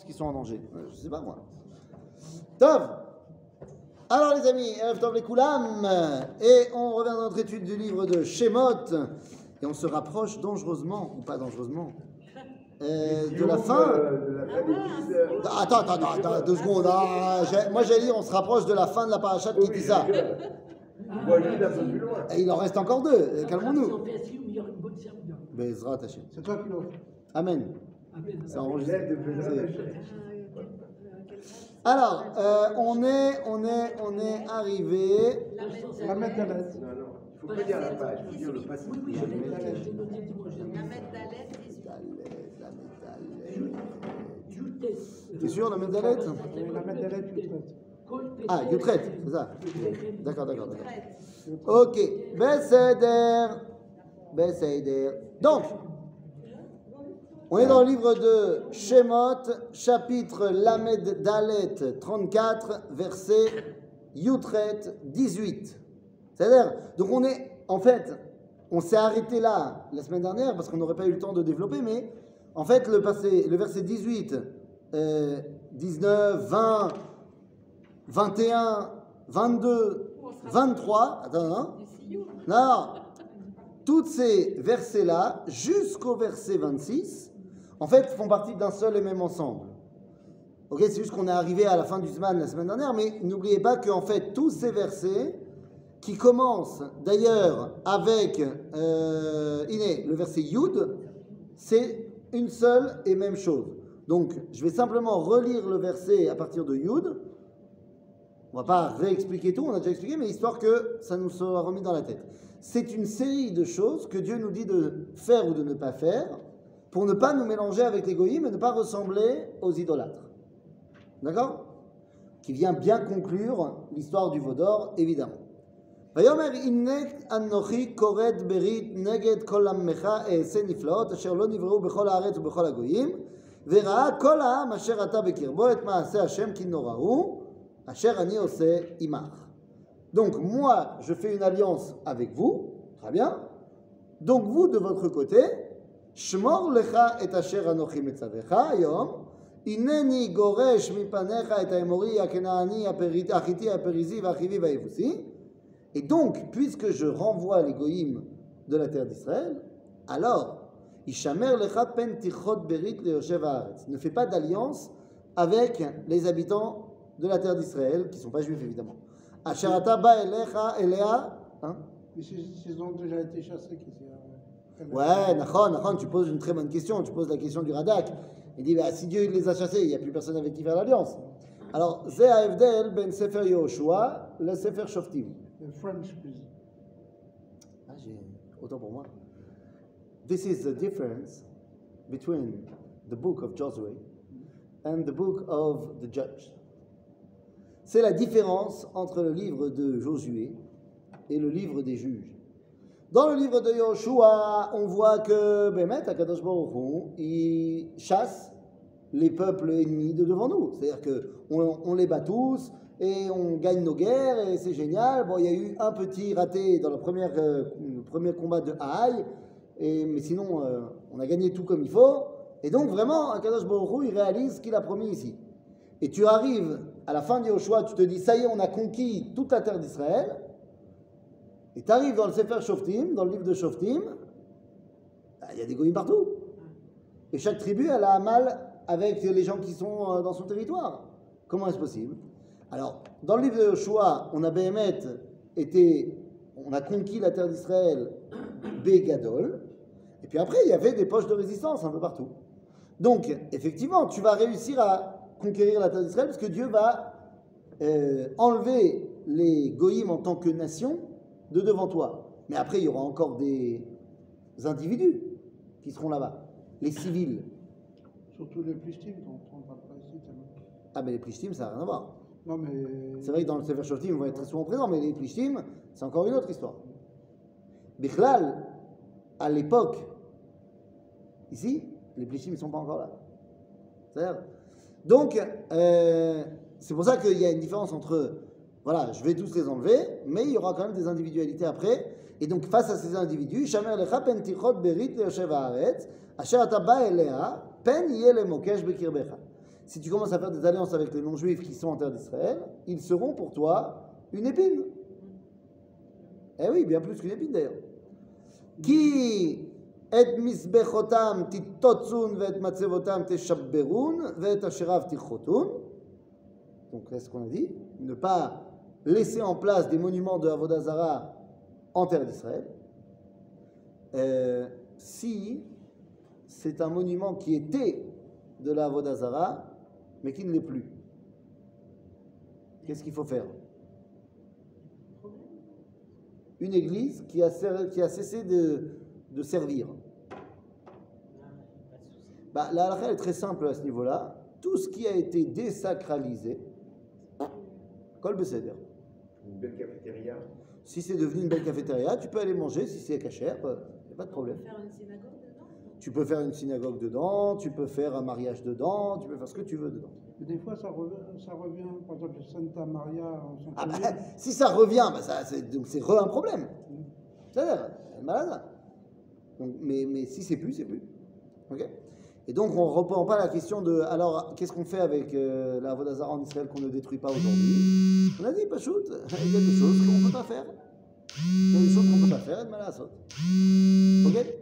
qu'ils sont en danger. Je sais pas moi. Tov. Alors les amis, Erev Tov les Koulam, et on revient dans notre étude du livre de Shemot, et on se rapproche dangereusement, ou pas dangereusement, de la fin. Attends, 2 secondes. Moi j'ai dit on se rapproche de la fin de la parasha de Kitissa. Et il en reste encore 2, calmons-nous. Bezrat Hashem. C'est toi qui l'as. Amen. C'est enregistré. Alors, on est arrivé. La mettre à l'aise. Non, il faut pas dire la page, il faut dire le passé. Oui, je l'ai noté. T'es sûr, la Medalet? La mettre à l'aise, tu traites. Ah, Yutret, c'est ça. D'accord. Ok. Besséder. Donc, on est dans le livre de Shemot, chapitre Lamed Dalet 34, verset Yutret 18. C'est-à-dire, donc on s'est arrêté là la semaine dernière parce qu'on n'aurait pas eu le temps de développer, mais en fait, le verset 18, 19, 20, 21, 22, 23, non, tous ces versets-là, jusqu'au verset 26, en fait, font partie d'un seul et même ensemble. Ok, c'est juste qu'on est arrivé à la fin du Zman la semaine dernière, mais n'oubliez pas qu'en fait, tous ces versets, qui commencent d'ailleurs avec le verset Yud, c'est une seule et même chose. Donc, je vais simplement relire le verset à partir de Yud. On ne va pas réexpliquer tout, on a déjà expliqué, mais histoire que ça nous soit remis dans la tête. C'est une série de choses que Dieu nous dit de faire ou de ne pas faire pour ne pas nous mélanger avec les goïms et ne pas ressembler aux idolâtres. D'accord? Qui vient bien conclure l'histoire du veau d'or, évidemment. ויאמר הנה אנוכי כורת ברית נגד כל עמך אעשה נפלאות אשר לא נבראו בכל הארץ ובכל הגויים וראה כל העם אשר אתה בקרבו את מעשה השם כי נורא הוא אשר אני עושה עמך. Donc moi je fais une alliance avec vous, très bien. Donc vous de votre côté, שמור לך את אשר אנוכי מצווך היום, הנני גורש מפניך את האמורי הכנעני החיתי הפריזי והחיבי והיבוסי. Et donc, puisque je renvoie les goïms de la terre d'Israël, alors, Ishamer lecha pen tichot berit leoshev haaretz. Ne fais pas d'alliance avec les habitants de la terre d'Israël, qui ne sont pas juifs évidemment. Asher ata ba elecha elea. Mais s'ils ont déjà été chassés, Ouais, Nachon, tu poses une très bonne question. Tu poses la question du Radak. Il dit, si Dieu les a chassés, il n'y a plus personne avec qui faire l'alliance. Alors, c'est Avdel ben Sefer Yehoshua, le Sefer Shoftim. The French, please. J'ai autant pour moi. This is the difference between the book of Joshua and the book of the judge. C'est la différence entre le livre de Josué et le livre des juges. Dans le livre de Yoshua, on voit que Bémet, Akadosh Baruch Hu, il chasse les peuples ennemis de devant nous. C'est-à-dire qu'on les bat tous et on gagne nos guerres et c'est génial. Bon, il y a eu un petit raté dans le premier combat de Haï, mais sinon, on a gagné tout comme il faut. Et donc, vraiment, Akadosh Baruch Hu, il réalise ce qu'il a promis ici. Et tu arrives à la fin de Yoshua, tu te dis, ça y est, on a conquis toute la terre d'Israël. Et tu arrives dans le Sefer Shoftim, dans le livre de Shoftim, il y a des goïms partout. Et chaque tribu, elle a un mal avec les gens qui sont dans son territoire. Comment est-ce possible? Alors, dans le livre de Yoshua, on a on a conquis la terre d'Israël, Bégadol, et puis après, il y avait des poches de résistance un peu partout. Donc, effectivement, tu vas réussir à conquérir la terre d'Israël parce que Dieu va enlever les goïms en tant que nation de devant toi. Mais après, il y aura encore des individus qui seront là-bas, les civils. Surtout les Plishtim, dont on ne parle pas ici tellement. Ah, mais les Plishtim, ça n'a rien à voir. Non, mais. C'est vrai que dans le Sefer Shoftim, ils vont être très souvent présents, mais les Plishtim, c'est encore une autre histoire. Bichlal, à l'époque, ici, les Plishtim, ils ne sont pas encore là. C'est-à-dire, donc, c'est pour ça qu'il y a une différence entre, voilà, je vais tous les enlever, mais il y aura quand même des individualités après. Et donc, face à ces individus, Shamer lecha pen tichot berit leoshev haaretz, asher ata ba elea, pen yeh lemokesh bekirbecha. si tu commences à faire des alliances avec les non-juifs qui sont en terre d'Israël, ils seront pour toi une épine. Eh oui, bien plus qu'une épine d'ailleurs. Qui et misbechotam titotzun ve'et matzevotam teshabberun ve'et asherav tichotun. Donc, c'est ce qu'on a dit. Ne pas laisser en place des monuments de Avodah Zarah en terre d'Israël. Si c'est un monument qui était de la Avodah Zarah, mais qui ne l'est plus, qu'est-ce qu'il faut faire? Une église qui a cessé de servir. Bah, la halakha est très simple à ce niveau-là. Tout ce qui a été désacralisé, Kol Beseder. Une belle cafétéria. Si c'est devenu une belle cafétéria, tu peux aller manger. Si c'est cachère, il n'y a pas de problème. Faire une synagogue dedans? Tu peux faire une synagogue dedans, tu peux faire un mariage dedans, tu peux faire ce que tu veux dedans. Mais des fois, ça revient, par exemple, Santa Maria en Ah bah, centre-ville. si ça revient, bah donc c'est un problème. C'est-à-dire, elle est malade. Donc, mais si c'est plus, c'est plus. Ok. Et donc, on ne reprend pas la question de alors, qu'est-ce qu'on fait avec la Avodah Zarah en Israël qu'on ne détruit pas aujourd'hui? On a dit, pas shoot, il y a des choses qu'on ne peut pas faire. Il y a des choses qu'on ne peut pas faire, et mal à la ok.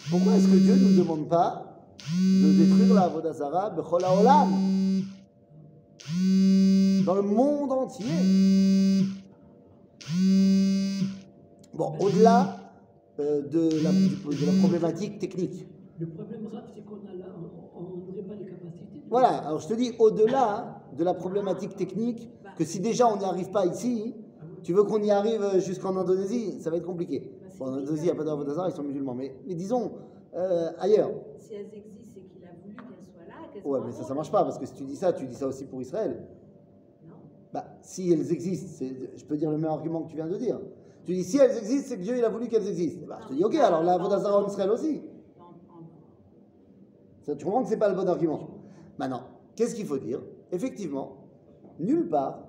Pourquoi est-ce que Dieu ne nous demande pas de détruire la Avodah Zarah b'chol ha'olam, dans le monde entier? Bon, au-delà de la problématique technique. Le problème grave, c'est qu'on a là, on n'aurait pas les capacités. Voilà, alors je te dis, au-delà de la problématique technique, que si déjà on n'y arrive pas ici, tu veux qu'on y arrive jusqu'en Indonésie, ça va être compliqué. Bon, en Indonésie, il n'y a pas d'Avodah Zarah, ils sont musulmans, mais disons, ailleurs. Si elles existent, c'est qu'il a voulu qu'elles soient là, qu'elles Ouais, soient mais en ça marche pas, parce que si tu dis ça aussi pour Israël. Non. Bah, si elles existent, je peux dire le même argument que tu viens de dire. Tu dis, si elles existent, c'est que Dieu il a voulu qu'elles existent. Bah, je te dis, ok, alors la Avodah Zarah en Israël aussi. Ça, tu comprends que ce n'est pas le bon argument. Maintenant, qu'est-ce qu'il faut dire? Effectivement, nulle part,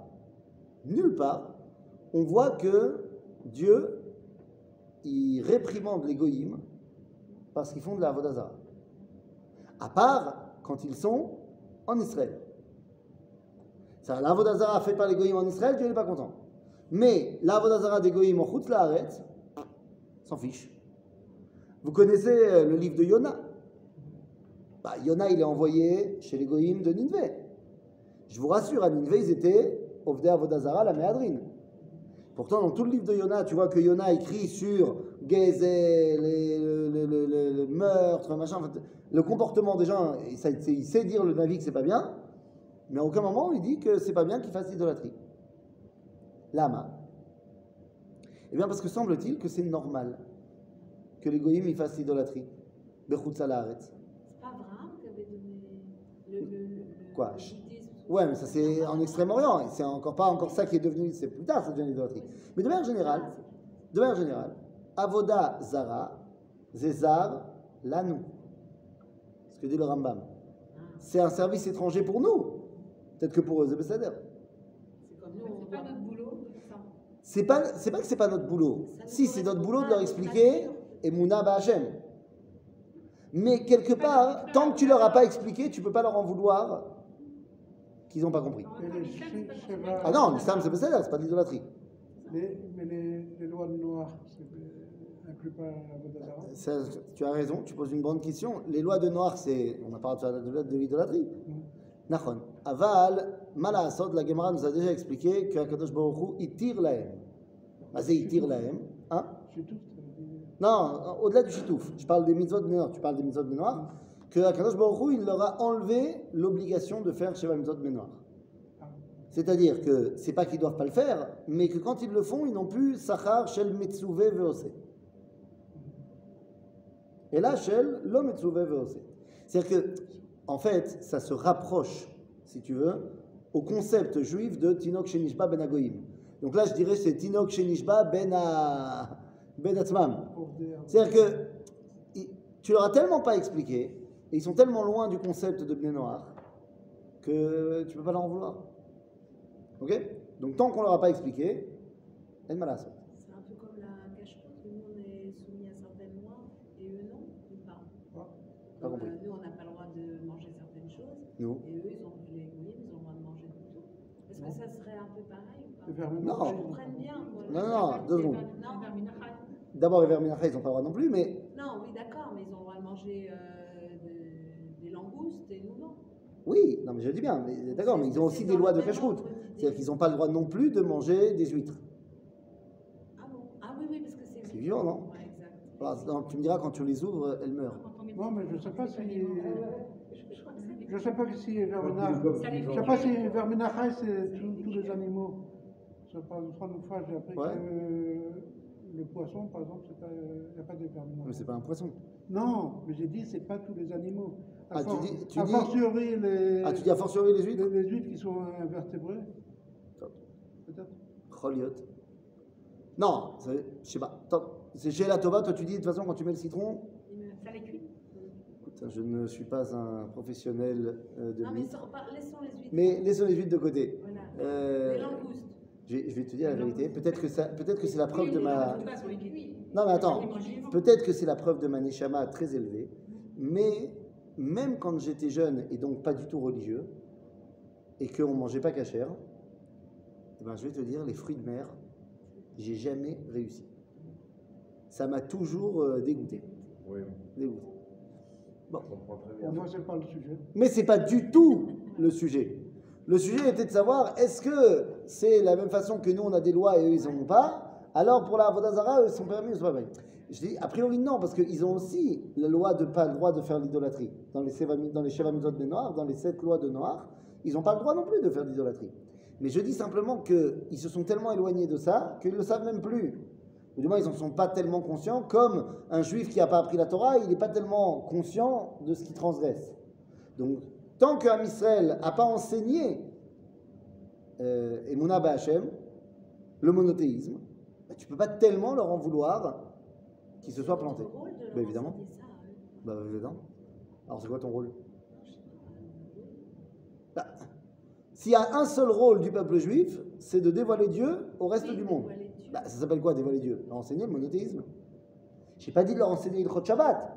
on voit que Dieu, il réprimande les goïms parce qu'ils font de la Avodah Zarah. À part quand ils sont en Israël. Ça, la Avodah Zarah faite par les goïms en Israël, Dieu n'est pas content. Mais la Avodah Zarah des goïms en Chutz La'aretz, s'en fiche. Vous connaissez le livre de Yona? Bah, Yona, il est envoyé chez les goïms de Ninvé. Je vous rassure, à Ninvé, ils étaient Ovdei Avodah Zarah, la Méhadrin. Pourtant, dans tout le livre de Yona, tu vois que Yona écrit sur Gézé, le meurtre, machin, en fait, le comportement des gens. Il sait dire le Navi que c'est pas bien, mais à aucun moment il dit que c'est pas bien qu'il fasse l'idolâtrie. Lama. Eh bien, parce que semble-t-il que c'est normal que les goïms ils fassent l'idolâtrie. Bechutz La'aretz. C'est pas Abraham qui avait donné le Quoi? bouddhisme. Ouais, mais ça c'est en Extrême-Orient. C'est encore pas encore ça qui est devenu. C'est plus tard, ça devient l'idolâtrie. Mais de manière générale, Avodah Zarah, Zézar, Lanou. Ce que dit le Rambam. C'est un service étranger pour nous. Peut-être que pour eux, c'est Besséder. C'est comme nous, c'est pas notre boulot. C'est pas que c'est pas notre boulot. Si, c'est notre boulot de leur expliquer Emouna Ba'Hashem. Mais quelque part, tant que tu leur as pas expliqué, tu peux pas leur en vouloir qu'ils n'ont pas compris. Ah non, l'islam c'est Besséder, c'est pas de l'idolâtrie. Mais les lois de Noir, ça n'inclut pas Avodah Zarah? Tu as raison, tu poses une bonne question. Les lois de Noir, c'est. On a parlé de l'idolâtrie. Nachon. Aval, Malasot, la Gemara nous a déjà expliqué que Akadosh Baruch Hu, il tire l'ahem. Vas-y, il tire l'ahem. Hein? Chitouf, Non, au-delà du chitouf. Je parle des mitzvot de Noir. Tu parles des mitzvot de Noir. Que Akadosh Baruch Hu, il leur a enlevé l'obligation de faire Sheva mitzvot de Noir. C'est-à-dire que c'est pas qu'ils doivent pas le faire, mais que quand ils le font, ils n'ont plus Sachar Shel Metzuvé Veose. Et là, Shel Lo Metzuvé Veose. C'est-à-dire que, en fait, ça se rapproche, si tu veux, au concept juif de Tinok Shenishba Ben Agoyim. Donc là, je dirais c'est Tinok Shenishba Ben Atzmam. C'est-à-dire que tu leur as tellement pas expliqué, et ils sont tellement loin du concept de Bnei Noach, que tu peux pas leur en vouloir. Ok? Donc tant qu'on leur a pas expliqué, elle m'a C'est un peu comme la cache-pot, nous on est soumis à certaines lois et eux non, ou pas. Pas compris. Nous on n'a pas le droit de manger certaines choses Nous. et eux ils Est-ce que ça serait un peu pareil ou pas? Le verbe Non. marcher. Ils comprennent bien. Quoi. Non, 2 secondes. Non, D'abord, les verminacha, ils n'ont pas le droit non plus, mais non, oui, d'accord, mais ils ont le droit de manger des langoustes et nous, non. oui, non, mais je dis bien, mais d'accord, mais ils ont aussi des lois de cache-route. C'est-à-dire qu'ils n'ont pas le droit non plus de manger des huîtres. Ah bon? Ah oui, parce que c'est. C'est vivant, non? Ouais, exact. Alors, donc, tu me diras, quand tu les ouvres, elles meurent. Non, mais je ne sais pas si. Je sais pas si Verminacha, c'est tous les animaux. Par exemple, une fois, j'ai appris Ouais. que le poisson, par exemple, il n'y a pas de Verminacha. Mais c'est pas un poisson. Non, mais j'ai dit, c'est pas tous les animaux. Ah, tu dis- fortiori les. Ah, tu dis a fortiori les huîtres? Les huîtres qui sont invertébrées. Top. Peut-être. Choliot. Non, je sais pas. Top. C'est chez la Tova, toi tu dis de toute façon quand tu mets le citron. Ça les cuit. Écoute, je ne suis pas un professionnel de Non, mais l'huître. laissons les huîtres. Mais laissons les huîtres de côté. Voilà. Les langoustes. Je vais te dire la vérité. Peut-être que c'est la preuve de ma. Les langoustes, ils cuits. Non mais attends. Peut-être que c'est la preuve de ma neshama très élevée. Mais même quand j'étais jeune et donc pas du tout religieux et qu'on mangeait pas cachère, eh ben je vais te dire les fruits de mer, j'ai jamais réussi. Ça m'a toujours dégoûté. Oui, Dégoûté. Bon. je comprends très Pour bien. moi, c'est pas le sujet. Mais c'est pas du tout le sujet. Le sujet était de savoir est-ce que c'est la même façon que nous on a des lois et eux ils en ont pas. Alors pour la Avodah Zarah, eux ils sont permis, ils sont pas permis. Je dis a priori non parce qu'ils ont aussi la loi de pas le droit de faire l'idolâtrie. Dans les Sheva Mitzvot de Noir, dans les 7 lois de Noir, ils n'ont pas le droit non plus de faire l'idolâtrie. Mais je dis simplement qu'ils se sont tellement éloignés de ça qu'ils ne le savent même plus. Ou du moins, ils n'en sont pas tellement conscients, comme un juif qui n'a pas appris la Torah, il n'est pas tellement conscient de ce qu'il transgresse. Donc, tant qu'un Israël n'a pas enseigné Emunah B'Hashem, le monothéisme, bah, tu ne peux pas tellement leur en vouloir qu'ils se soient plantés. Bah, évidemment. Bah, évidemment. Alors, c'est quoi ton rôle? Bah, s'il y a un seul rôle du peuple juif, c'est de dévoiler Dieu au reste du monde. Bah, ça s'appelle quoi, dévoiler Dieu? Leur enseigner le monothéisme. Je n'ai pas dit de leur enseigner le Chod Shabbat.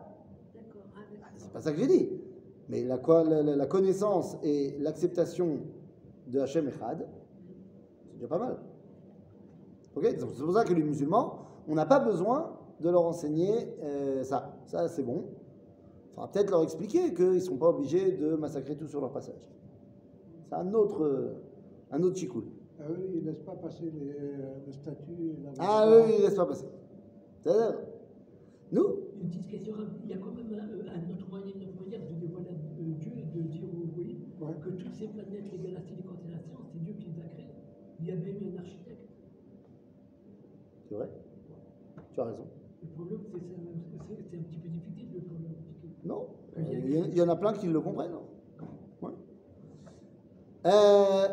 C'est pas ça que j'ai dit. Mais la connaissance et l'acceptation de Hachem Echad, c'est déjà pas mal. Okay, c'est pour ça que les musulmans, on n'a pas besoin de leur enseigner ça. Ça, c'est bon. Il faudra peut-être leur expliquer qu'ils ne sont pas obligés de massacrer tout sur leur passage. C'est un autre chikoul. Ah oui, ils ne laissent pas passer les statues. Ah oui, ils ne laissent pas passer. C'est-à-dire, nous, Une petite question, il y a quand même un autre moyen de dévoiler Dieu et de dire oui, que toutes ces planètes, les galaxies, les constellations, c'est Dieu qui les a créées. Il y a même un architecte. c'est vrai, tu as raison. Le problème, c'est un petit peu difficile de leur expliquer. Non, il y en a plein qui le comprennent. Ouais.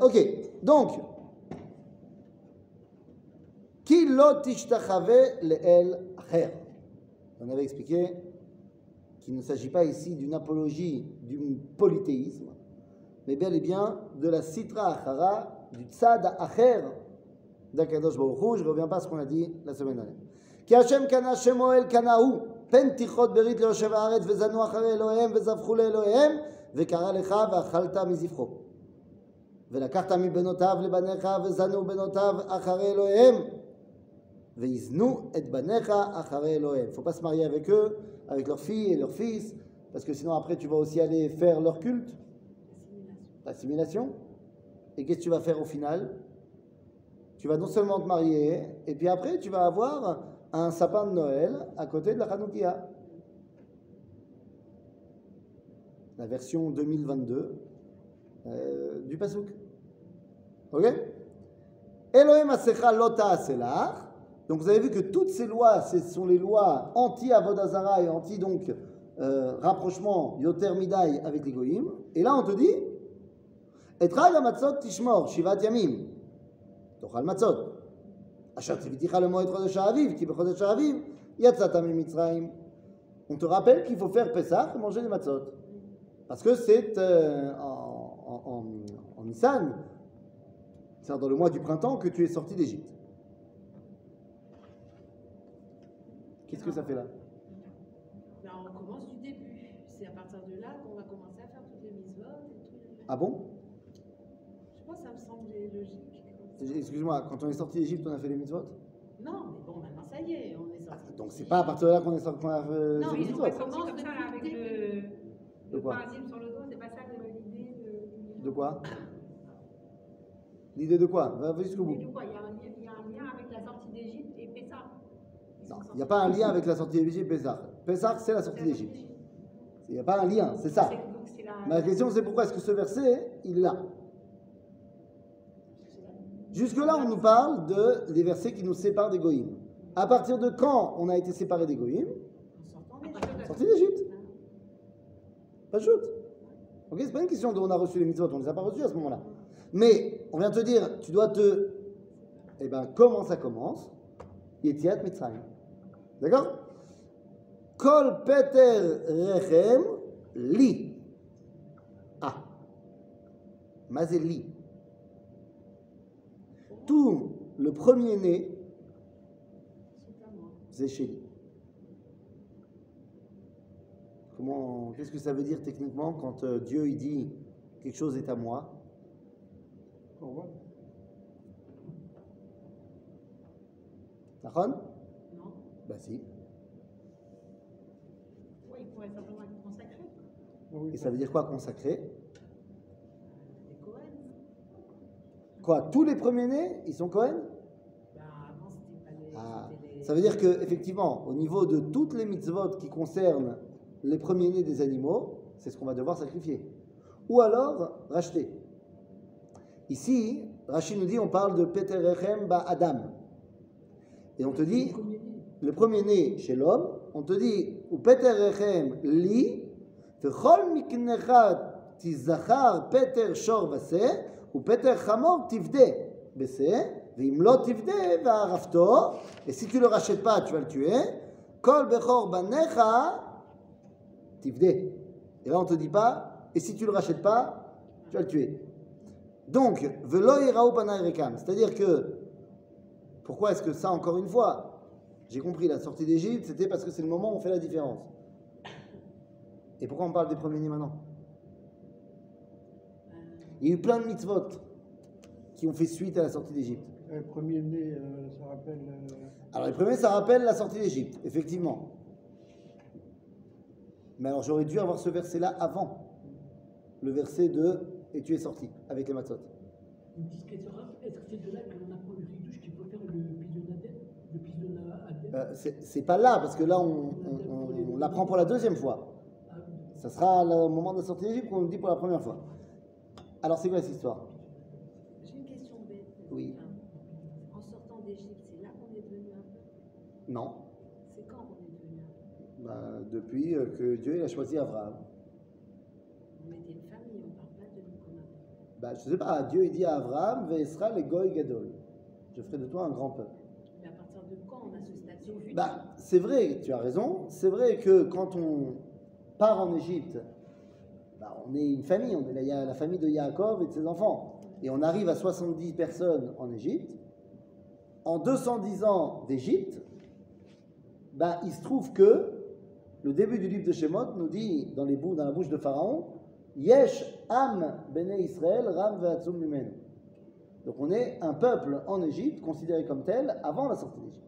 Ok, donc, Ki lo tishtachave le'el acher. On avait expliqué qu'il ne s'agit pas ici d'une apologie du polythéisme, mais bel et bien de la sitra achara, du tzad acher d'Akadosh Baruch Hu. Je ne reviens pas à ce qu'on a dit la semaine dernière. Ki Hashem kana Hashem Oel kanahu, pen tichot berit leoshev haaretz vezanu acharei Elohem vezavchu leElohem vekara lecha ve'achalta mizivcho ולקחת מבנותיו לבניך וזנו בנותיו אחרי אלוהיהם ויזנו את בניך אחרי אלוהיהם. Il ne faut pas se marier avec eux, avec leurs filles et leurs fils, parce que sinon après tu vas aussi aller faire leur culte, l'assimilation. Et qu'est-ce que tu vas faire au final? Tu vas non seulement te marier, et puis après tu vas avoir un sapin de Noël à côté de la Hanoukia. La version 2022 du Pasuk. Ok? Elohim asecha lo ta'aselach. Donc vous avez vu que toutes ces lois, ce sont les lois anti-Avodah Zarah et anti donc rapprochement yoter midai avec les goyim. Et là on te dit et chag hamatzot tishmor shivat yamim tochal matzot asher tziviticha lemoed chodesh ha'aviv ki bechodesh ha'aviv yatzata mimitzrayim. On te rappelle qu'il faut faire Pesach et manger des matzot parce que c'est en Nissan, c'est dans le mois du printemps que tu es sorti d'Égypte. Qu'est-ce que ça fait là? Ben, on commence du début. C'est à partir de là qu'on va commencer à faire toutes les mitzvot et tout. Ah bon? Je pense que ça me semblait logique. Excuse-moi, quand on est sorti d'Égypte, on a fait les mitzvot? Non, mais bon, maintenant ça y est, on est sorti. Donc c'est pas à partir de là qu'on a fait Non, les ils mitzvot. ont Comme commencé ça, là, avec De le quoi? parasite sur le dos, c'est pas ça l'idée De quoi? L'idée de quoi? Va jusqu'au bout. L'idée de quoi? Il y a un lien avec la sortie d'Égypte et Pessah. Non, il n'y a pas un lien avec la sortie d'Égypte et Pessah. Pessah, c'est la sortie d'Égypte. Il n'y a pas un lien, c'est ça. Donc c'est la... Ma question, c'est pourquoi est-ce que ce verset, il est là? Jusque-là, on nous parle des versets qui nous séparent des Goïms. À partir de quand on a été séparés des Goïms? Sortie d'Égypte. Pas de shoot. Ok, c'est pas une question d'où on a reçu les mitzvot, on ne les a pas reçus à ce moment-là. Mais on vient te dire, tu dois te. Eh bien, comment ça commence? Yetiat Mitzrayim. D'accord? Kol Peter Rechem Li. Ah. Mazé Li. Tout le premier-né, c'est chez lui. Qu'est-ce que ça veut dire techniquement quand Dieu il dit quelque chose est à moi? Corban. Nahon? Non. Bah si. Oui, il pourrait simplement être consacré. Oui, Et ça veut dire quoi consacré? Les Cohen. Quoi? Tous les premiers-nés, ils sont Cohen? Ben, avant, c'était pas les. Ah. c'était les- Ça veut dire que effectivement, au niveau de toutes les mitzvot qui concernent les premiers-nés des animaux, c'est ce qu'on va devoir sacrifier. Ou alors racheter. Ici, Rachid nous dit, on parle de Peter Rechem ba Adam. Et on te dit, le premier-né chez l'homme, on te dit, ou Peter Rechem li, vechol miknecha tizachar Peter shor vase, ou Peter chamor tivde bese, veim lo tivde va'arafto, et si tu le rachètes pas, tu vas le tuer. Kol bechor banecha tivde. Et là, on te dit pas, et si tu le rachètes pas, tu vas le tuer. Donc, velo irao panay rekam, c'est-à-dire que, pourquoi est-ce que ça, encore une fois, j'ai compris, la sortie d'Égypte, c'était parce que c'est le moment où on fait la différence. Et pourquoi on parle des premiers-nés maintenant? Il y a eu plein de mitzvot qui ont fait suite à la sortie d'Égypte. Le premier-né, ça rappelle. Alors, les premiers, ça rappelle la sortie d'Égypte, effectivement. Mais alors, j'aurais dû avoir ce verset-là avant le verset de « Et tu es sorti » avec les matzot. Une petite question, est-ce que c'est de là que l'on apprend le ridouche qu'il faut faire le pigeon C'est pas là, parce que là, on l'apprend pour la deuxième fois. Ça sera au moment de la sortie d'Égypte qu'on le dit pour la première fois. Alors, c'est quoi cette histoire? J'ai une question bête. Oui. En sortant d'Égypte, c'est là qu'on est devenu un peuple? Non. C'est quand qu'on est devenu un peuple? Depuis que Dieu il a choisi Abraham. On était une famille, on ne parle pas de nous comme un peuple. Je sais pas, Dieu il dit à Abraham, Ve'esra le goy gadol. Je ferai de toi un grand peuple. Mais à partir de quand on a ce statut? C'est vrai, tu as raison. C'est vrai que quand on part en Égypte, on est une famille, on est la famille de Yaakov et de ses enfants. Et on arrive à 70 personnes en Égypte. En 210 ans d'Égypte, il se trouve que le début du livre de Shemot nous dit dans la bouche de Pharaon, Yesh Am Bene Israël Ram Ve'atzum Mimenu. Donc on est un peuple en Égypte considéré comme tel avant la sortie d'Égypte.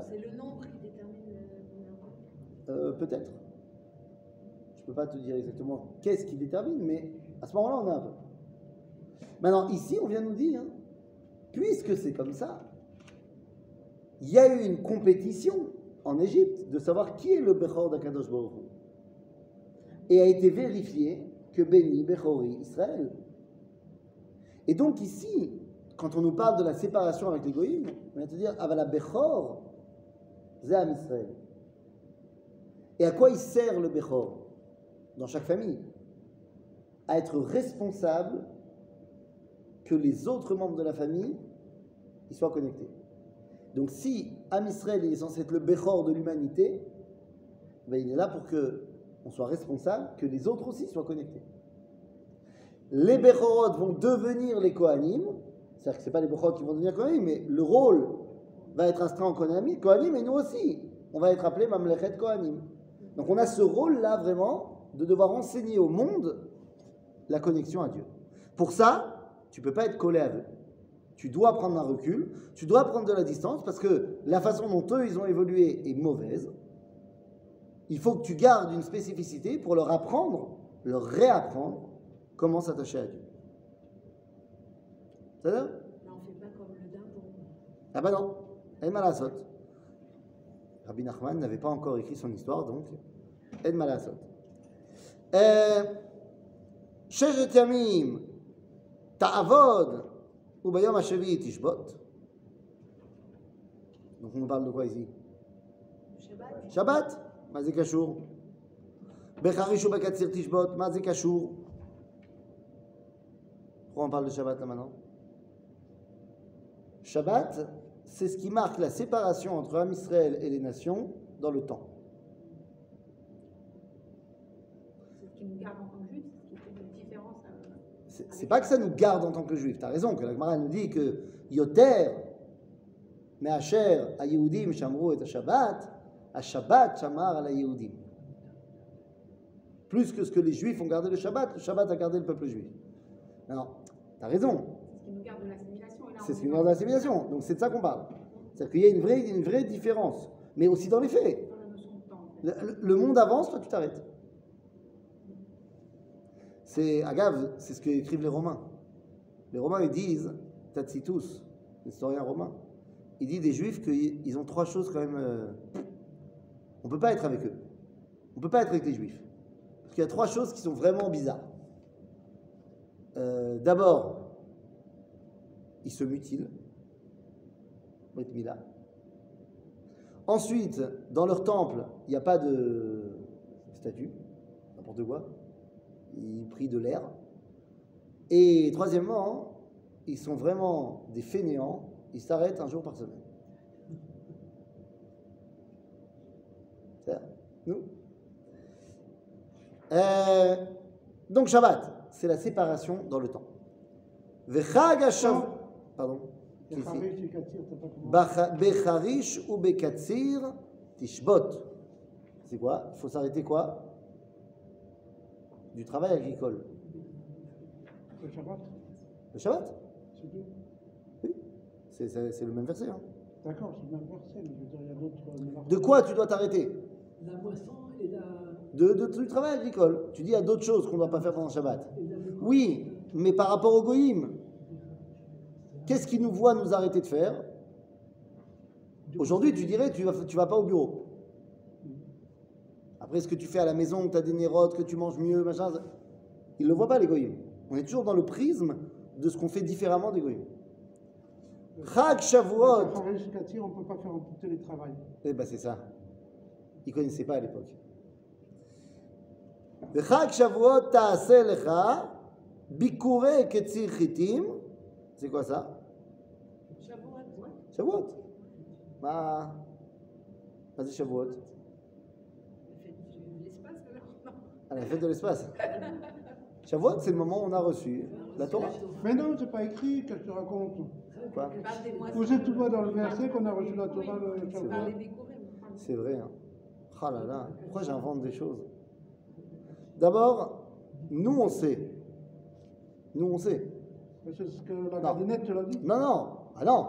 C'est le nombre qui détermine qu'on est un peuple? Peut-être. Je ne peux pas te dire exactement qu'est-ce qui détermine, mais à ce moment-là, on est un peuple. Maintenant, ici, on vient nous dire, puisque c'est comme ça, il y a eu une compétition en Égypte de savoir qui est le Bechor d'Akadosh Baruch Hu. Et a été vérifié que Béni Bechori Israël. Et donc ici, quand on nous parle de la séparation avec les Goïms, on vient te dire, ah la Bechor, c'est Am Israël. Et à quoi il sert le Bechor dans chaque famille? À être responsable que les autres membres de la famille ils soient connectés. Donc si Am Israël est censé être le Bechor de l'humanité, il est là pour qu'on soit responsable que les autres aussi soient connectés. Les Bechorot vont devenir les Kohanim, c'est-à-dire que ce n'est pas les Bechorot qui vont devenir Kohanim, mais le rôle va être inscrit en Kohanim, et nous aussi, on va être appelés Mamlechet Kohanim. Donc on a ce rôle-là vraiment de devoir enseigner au monde la connexion à Dieu. Pour ça, tu ne peux pas être collé à eux. Tu dois prendre un recul, tu dois prendre de la distance parce que la façon dont eux, ils ont évolué est mauvaise. Il faut que tu gardes une spécificité pour leur apprendre, leur réapprendre comment s'attacher à Dieu. C'est-à-dire? Mais on ne fait pas comme le dindon. Ah ben non, Ed Malasot. Rabbi Nachman n'avait pas encore écrit son histoire, donc Ed Malasot. Shejet Yamim Ta'avod Ubayom Hashavi Tishbot. Donc on parle de quoi ici? Shabbat. Shabbat, Mazé Kashour. Becharish ou Bekatzir Tishbot, Mazé Kashour. Pourquoi on parle de Shabbat là maintenant? Shabbat, c'est ce qui marque la séparation entre Am Israël et les nations dans le temps. C'est ce qui nous garde en tant que juifs, ce qui fait une différence. C'est pas que ça nous garde en tant que juifs. Tu as raison, que la Gemara nous dit que Yoter, Me'asher, ha-Yehudim, Shamru et ha-Shabbat, Shamar al-Yehudim. Plus que ce que les juifs ont gardé le Shabbat a gardé le peuple juif. Alors, tu as raison. C'est ce qui nous garde de l'assimilation. Et là, C'est on ce qui est nous garde de l'assimilation. Donc c'est de ça qu'on parle. C'est-à-dire qu'il y a une vraie différence. Mais aussi dans les faits. dans la notion de temps. En fait. Le monde avance, toi tu t'arrêtes. C'est Agave, c'est ce qu'écrivent les Romains. Les Romains ils disent, Tacitus, l'historien romain, il dit des Juifs qu'ils ont trois choses quand même. On ne peut pas être avec eux. On ne peut pas être avec les Juifs. Parce qu'il y a trois choses qui sont vraiment bizarres. D'abord, ils se mutilent. Brit Mila. Ensuite, dans leur temple, il n'y a pas de statue, n'importe quoi. Ils prient de l'air. Et troisièmement, ils sont vraiment des fainéants. Ils s'arrêtent un jour par semaine. C'est ça, nous. Donc Shabbat, c'est la séparation dans le temps. Vechag Hashav, pardon. Becharish ou Bekatzir Tishbot. C'est quoi? Il faut s'arrêter quoi? Du travail agricole. Le Shabbat, Le Shabbat? c'est tout. Oui. C'est le même verset. Hein. D'accord, c'est le même verset, mais je veux dire, il y a d'autres. De quoi tu dois t'arrêter? La moisson et la. Du travail agricole. Tu dis il y a d'autres choses qu'on ne doit pas faire pendant le Shabbat. Oui, mais par rapport au Goïm, qu'est-ce qui nous voit nous arrêter de faire? Aujourd'hui, tu dirais tu vas pas au bureau. Après, ce que tu fais à la maison, que tu as des nérotes, que tu manges mieux, machin, ils ne le voient pas, les Goïm. On est toujours dans le prisme de ce qu'on fait différemment des Goïm. Chag Shavuot. On ne peut pas faire en télétravail. Eh ben c'est ça. Ils ne connaissaient pas à l'époque. Chag Shavuot ta'aseh lecha bikurei ketzir chitim. C'est quoi ça? Shavuot. Bah, vas-y Shavuot. L'espace alors? Non. À la fête de l'espace. Shavuot, c'est le moment où on a reçu la Torah. Mais non, c'est pas écrit, qu'est-ce que je te raconte? Quoi? Parle des moissons. Vous êtes tout droit dans le verset qu'on a reçu la Torah le C'est Shabbat. Parler des Kourim. C'est vrai. Hein. Ah là là, pourquoi j'invente des choses? D'abord, nous on sait. Nous on sait. Mais c'est ce que la gardinette te l'a dit. Non, non. Ah non.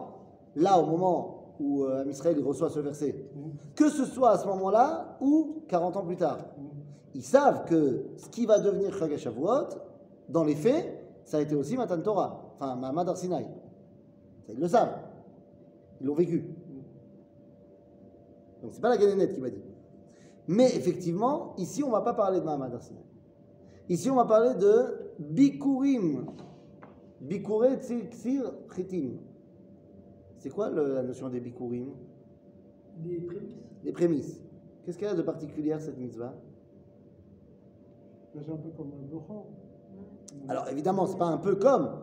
Là, au moment où Am Israël il reçoit ce verset, que ce soit à ce moment-là ou 40 ans plus tard, ils savent que ce qui va devenir Chag HaShavuot, dans les faits, ça a été aussi Matan Torah, enfin Mahamad Har Sinaï. Ça, ils le savent. Ils l'ont vécu. Donc c'est pas la Ganénette qui m'a dit. Mais effectivement, ici on ne va pas parler de Mahamad Har Sinaï. Ici on va parler de Bikurim. Bikurei Tzir Chitim. C'est quoi la notion des Bikurim? Des prémices. Des prémices. Qu'est-ce qu'elle a de particulier cette mitzvah? C'est un peu comme le Bechor. Alors évidemment, c'est pas un peu comme,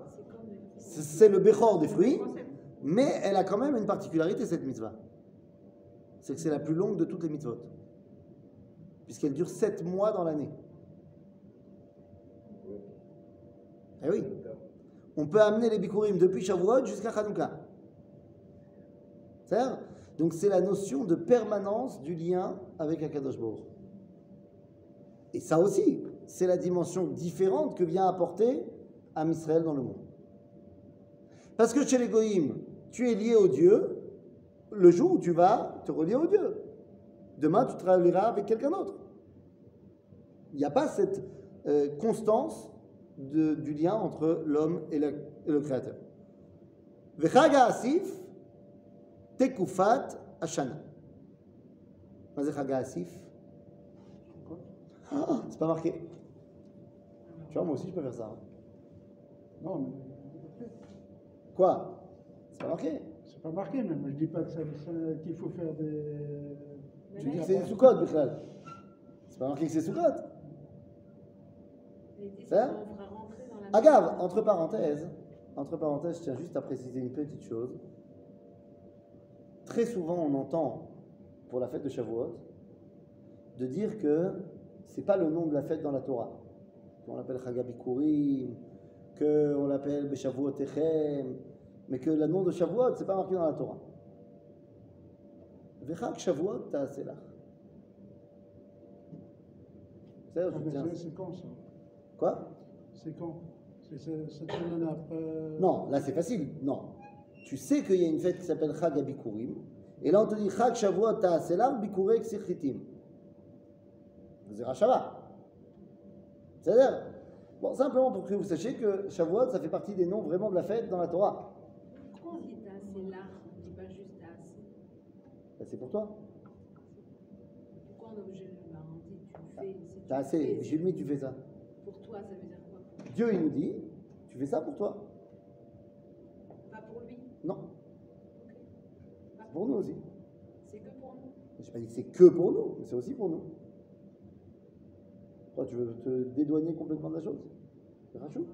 c'est le Bechor des fruits, mais elle a quand même une particularité cette mitzvah. C'est que c'est la plus longue de toutes les mitzvot. Puisqu'elle dure 7 mois dans l'année. Eh oui. On peut amener les Bikurim depuis Shavuot jusqu'à Hanouka. C'est-à-dire, donc c'est la notion de permanence du lien avec Akadosh Baruch Hu. Et ça aussi, c'est la dimension différente que vient apporter Am Israël dans le monde. Parce que chez les Goïm, tu es lié au Dieu le jour où tu vas te relier au Dieu. Demain, tu te relieras avec quelqu'un d'autre. Il n'y a pas cette constance du lien entre l'homme et le Créateur. Vechag ha'asif tekufat hashana. Qu'est-ce que c'est Chag ha'asif? Ah, c'est pas marqué. Tu vois, moi aussi, je peux faire ça. Non, mais Quoi? C'est pas marqué. c'est pas marqué, mais moi je dis pas que qu'il faut faire des. Tu dis que c'est Sukkot, Bichlal. C'est pas marqué que c'est Sukkot. Ça on fera rentrer dans la Agave, entre parenthèses, je tiens juste à préciser une petite chose. Très souvent, on entend, pour la fête de Shavuot, de dire que c'est pas le nom de la fête dans la Torah. Qu'on l'appelle Chag HaBikurim, qu'on l'appelle Beshavuot Echem, mais que le nom de Shavuot, c'est pas marqué dans la Torah. Vechag Shavuot Ta'aselach. C'est quand ça? Quoi? C'est quand? C'est cette semaine après. Non, là c'est facile. Non. Tu sais qu'il y a une fête qui s'appelle Chag HaBikurim, et là on te dit Chag Shavuot Ta'aselach Bikurei Ksichitim. C'est Rachava. C'est-à-dire, bon, simplement pour que vous sachiez que Shavuot, ça fait partie des noms vraiment de la fête dans la Torah. Pourquoi on dit Ta'aseh là? On ne dit pas juste Ta'aseh. Ben, c'est pour toi. Pourquoi on est obligé de on dit tu fais. Si T'as assez. Chez lui, tu fais ça. Pour toi, ça veut dire quoi? Dieu, il nous dit, tu fais ça pour toi. Pas pour lui. Non. Ok. C'est pour nous aussi. C'est que pour nous. Je n'ai pas dit que c'est que pour nous, mais c'est aussi pour nous. Toi, tu veux te dédouaner complètement de la chose? C'est rachou.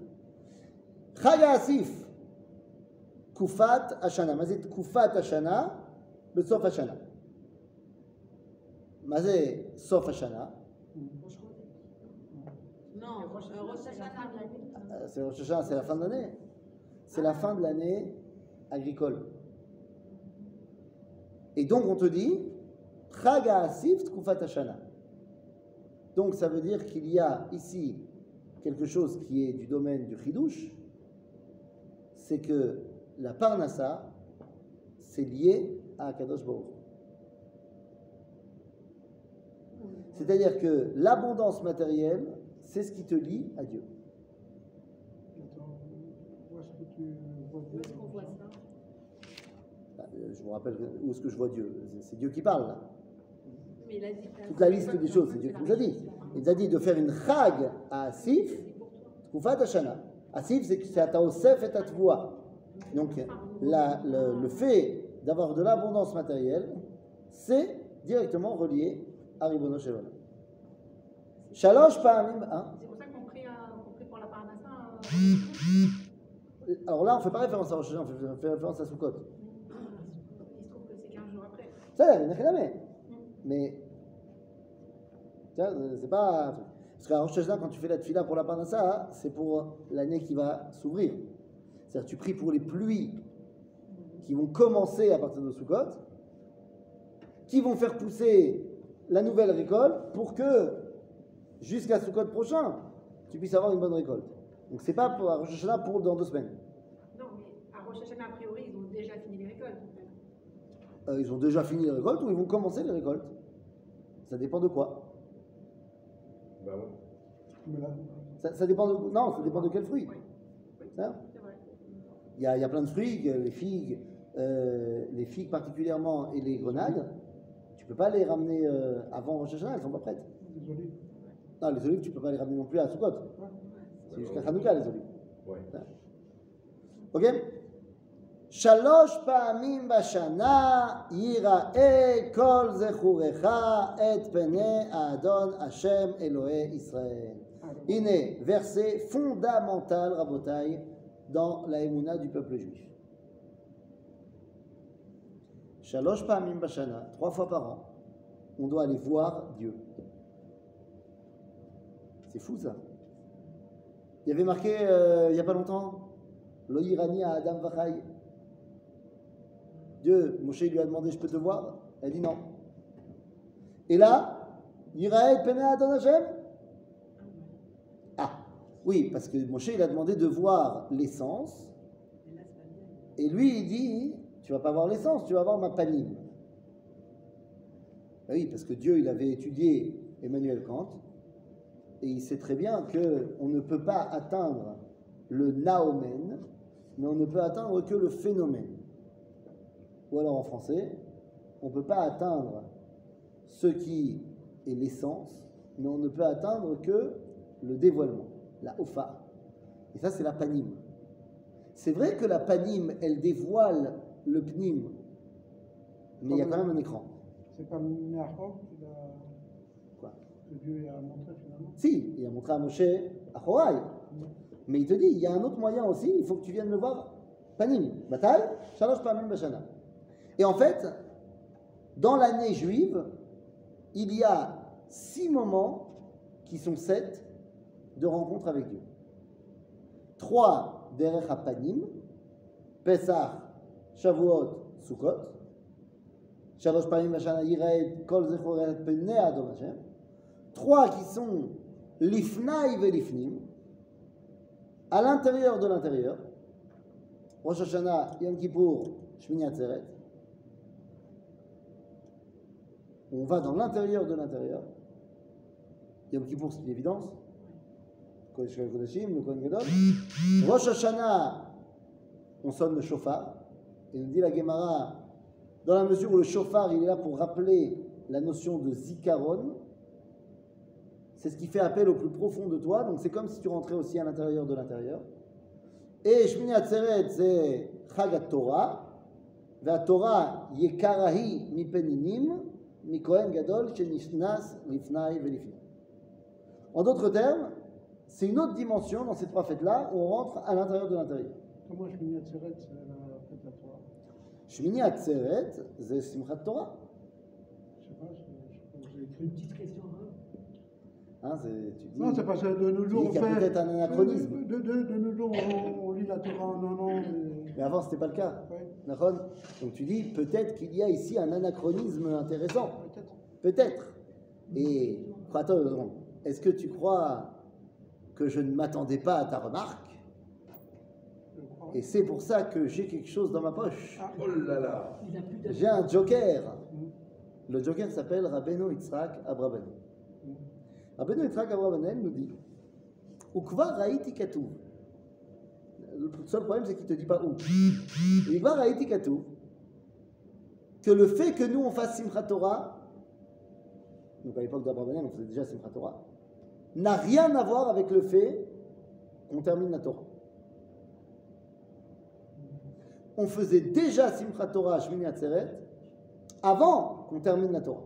Chag ha'asif. Kufat Hashana. Mazet Kufat Hashana, Besof Hashana. Mazet Sof Hashana. Non, Rosh Hashanah. C'est Rosh Hashanah, c'est la fin de l'année. C'est la fin de l'année agricole. Et donc, on te dit, Chag ha'asif Kufat Hashana. Donc, ça veut dire qu'il y a ici quelque chose qui est du domaine du Chidouche, c'est que la Parnassa, c'est lié à Kadosh Baruch. C'est-à-dire que l'abondance matérielle, c'est ce qui te lie à Dieu. Attends, où est-ce que tu vois Où est-ce qu'on voit ça? Je vous rappelle où est-ce que je vois Dieu. C'est Dieu qui parle là. Mais il a dit Toute la liste des choses, c'est Dieu qui nous a dit. Il nous a dit de faire une chag à Asif, Tkufat Hashana. Asif, c'est à Taosef et à Tvoua. Donc, le fait d'avoir de l'abondance matérielle, c'est directement relié à Ribono Shel Olam. Shalosh Pa'amim. C'est pour ça qu'on prie pour la Parnassa. Alors là, on ne fait pas référence à Rosh Hashanah, on fait référence à Sukkot. Il se trouve que c'est 15 jours après. Ça, il n'y a rien à mettre. Mais, c'est pas. Parce qu'à Rosh Hashanah, quand tu fais la tefila pour la Parnassa, c'est pour l'année qui va s'ouvrir. C'est-à-dire, tu pries pour les pluies qui vont commencer à partir de Sukkot, qui vont faire pousser la nouvelle récolte pour que, jusqu'à Sukkot prochain, tu puisses avoir une bonne récolte. Donc, c'est pas pour à Rosh Hashanah pour dans 2 semaines. Non, mais à Rosh Hashanah, a priori, ils ont déjà fini les récoltes. Ils ont déjà fini les récoltes ou ils vont commencer les récoltes. Ça dépend de quoi. Bah ouais. Mais là, Ça dépend de. Non, ça dépend de quel fruit. Oui, Hein? c'est vrai. Il y a plein de fruits, les figues particulièrement et les grenades, tu peux pas les ramener avant Rosh Hashanah, elles sont pas prêtes. les olives. Non, les olives, tu peux pas les ramener non plus à Sukkot. C'est jusqu'à Hanouka, les olives. Ouais. Ok? Shalosh pa'amim bashana yira'e kol zechurecha et pene Adon Hashem Elohei Israël. Iné, verset fondamental, Rabotai, dans la émouna du peuple juif. Shalosh pa'amim bashana, 3 fois par an, on doit aller voir Dieu. C'est fou ça. Il y avait marqué il n'y a pas longtemps, Lo yirani à Adam vachai. Dieu, Moshe lui a demandé, je peux te voir? Elle dit non. Et là, Yiraed Pene Adon Hashem? Ah, oui, parce que Moshe il a demandé de voir l'essence Et lui, il dit, tu vas pas voir l'essence, tu vas voir ma panim. Ben oui, parce que Dieu, il avait étudié Emmanuel Kant, et il sait très bien qu'on ne peut pas atteindre le naomen, mais on ne peut atteindre que le phénomène. Ou alors en français, on ne peut pas atteindre ce qui est l'essence, mais on ne peut atteindre que le dévoilement, la ofa. Et ça, c'est la panim. C'est vrai que la panim, elle dévoile le pnim, mais il y a quand même un écran. C'est pas Meachor qui l'a. Quoi? Que Dieu a montré finalement. Si, il a montré à Moshe à Horaï. Mais il te dit, il y a un autre moyen aussi, il faut que tu viennes me voir. Panim, Batal, Shalosh Pamim Bashana. Et en fait, dans l'année juive, il y a 6 moments qui sont 7 de rencontres avec Dieu. 3 derech HaPanim, Pesach, Shavuot, Sukkot. Shalosh Pamim Bashana Yiraed, Kol Zechoret Penei Adon Hashem. 3 qui sont Lifnai Velifnim, à l'intérieur de l'intérieur. Rosh Hashanah, Yom Kippour, Shmini Atzeret. On va dans l'intérieur de l'intérieur. Yom Kippour, c'est une évidence. Kodesh Kodashim, le Kohen Gadol. Rosh Hashanah, on sonne le shofar. Et nous dit la Gemara, dans la mesure où le shofar, il est là pour rappeler la notion de zikaron, c'est ce qui fait appel au plus profond de toi. Donc c'est comme si tu rentrais aussi à l'intérieur de l'intérieur. Et Shmini Atzeret, c'est Chag Torah. La Torah, Yekarahi mi peninim, mi Kohen Gadol, Shenishnas, Lifnai, Velifnai. En d'autres termes, c'est une autre dimension dans ces 3 fêtes-là où on rentre à l'intérieur de l'intérieur. Comment Shmini Atzeret, c'est la fête de la Torah? Shmini Atzeret, c'est Simchat Torah. Je sais pas, j'ai écrit. Une petite question. Hein, tu dis, Non, c'est parce que de nos jours, il y a peut-être un anachronisme. De nos jours, on lit la Torah en un an. Mais avant, ce n'était pas le cas. Ouais. D'accord? Donc tu dis, peut-être qu'il y a ici un anachronisme intéressant. Peut-être. Peut-être. Et, attends, est-ce que tu crois que je ne m'attendais pas à ta remarque? Je crois. Et c'est pour ça que j'ai quelque chose dans ma poche. Ah. Oh là là. Il a plus d'âge. J'ai un joker. Le joker s'appelle Rabbeinu Yitzhak Abravanel. Rabbeinu Yitzhak Abravanel nous dit Ukva Raïti Katou. Le seul problème, c'est qu'il ne te dit pas où. Ukva Raïti Katou. Que le fait que nous on fasse Simchat Torah, donc à l'époque d'Abravanel, on faisait déjà Simchat Torah, n'a rien à voir avec le fait qu'on termine la Torah. On faisait déjà Simchat Torah à Shmini Atzeret avant qu'on termine la Torah.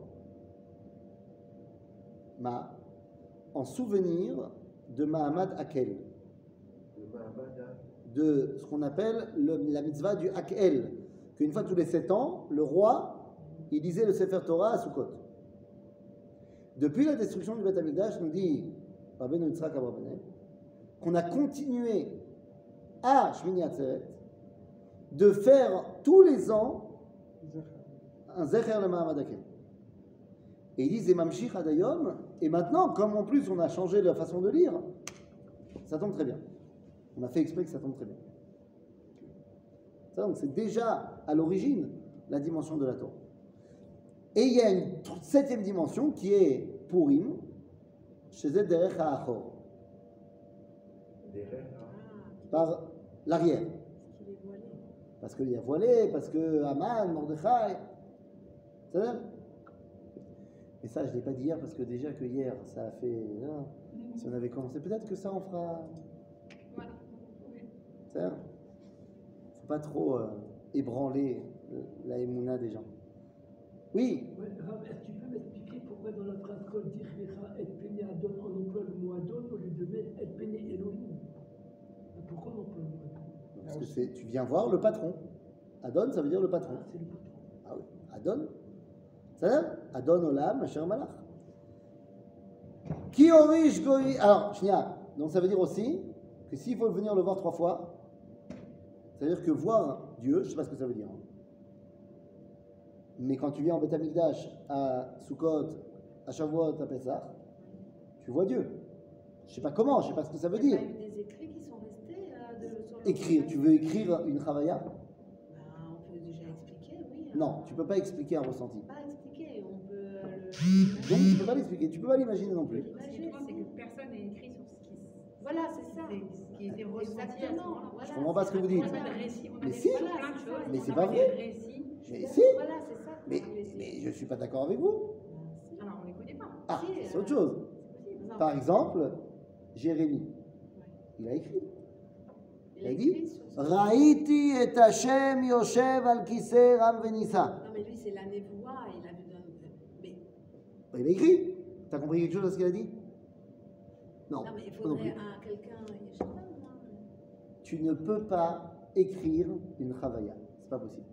En souvenir de Mahamad Hakel, de ce qu'on appelle la mitzvah du Hakel, qu'une fois tous les 7 ans, le roi, il lisait le Sefer Torah à Sukkot. Depuis la destruction du Beth Amikdash, nous dit Rabbeinu Yitzhak Abravanel, qu'on a continué à Shmini Atzeret de faire tous les ans un Zecher le Mahamad Hakel. Et ils disent et Mamshich Adayom, et maintenant, comme en plus on a changé la façon de lire, ça tombe très bien. On a fait exprès que ça tombe très bien. Ça, donc c'est déjà à l'origine la dimension de la Torah. Et il y a une 7e dimension qui est Purim, chez Derech HaAchor. Par l'arrière. Parce qu'il est voilé. Parce qu'il y a voilé, parce que Haman, Mordechai. C'est ça? Et ça, je ne l'ai pas dit hier parce que déjà que hier, ça a fait. Non, si on avait commencé, peut-être que ça en fera. Ouais. Il ne faut pas trop ébranler la émouna des gens. Oui. Ouais, Rav, est-ce que tu peux m'expliquer pourquoi dans la phrase Kol Dichrecha et Pene Adon, on emploie le mot Adon au lieu de mettre et Pene Elohim? Pourquoi on emploie le mot Adon? Parce que tu viens voir le patron. Adon, ça veut dire le patron. Ah, c'est le patron. Ah oui. Adon. Ça veut dire Adon Olam, Asher Malach. Ki orish goi. Alors, Shnia. Donc ça veut dire aussi que s'il faut venir le voir 3 fois, ça veut dire que voir Dieu, je ne sais pas ce que ça veut dire. Mais quand tu viens en Beth Amikdash, à Sukkot, à Shavuot, à Pesach, tu vois Dieu. Je ne sais pas comment, je ne sais pas ce que ça veut dire. Il y a eu des écrits qui sont restés sur le Écrire, tu veux écrire une Chavaya? Non, tu peux pas expliquer un ressenti. On peut pas expliquer, on peut Donc tu peux pas l'expliquer, tu peux pas l'imaginer non plus. Ce qui est étonnant, c'est que personne n'a écrit sur ce qui, Voilà, c'est ça. ce qui était ressenti à ce Exactement. moment-là. Voilà, Je comprends pas ce que vous On dites. n'a pas de récit, on a Mais des si. plein de choses. Mais on c'est n'a pas des vrai. récits. Mais si, Voilà, c'est ça. mais je suis pas d'accord avec vous. Alors, on ne les connaît pas. Ah, Si, c'est autre chose. C'est possible. Par exemple, Jérémie, il a écrit. Il a dit Raïti et Hashem Yoshev al Kiseh Ram Venissa. Non, mais lui, c'est la névoie, il a vu mais Il a écrit. T'as compris quelque chose de ce qu'il a dit? Non. non, mais il pas non faudrait plus. quelqu'un, je sais pas, moi. Tu ne peux pas écrire une chavaya. C'est pas possible.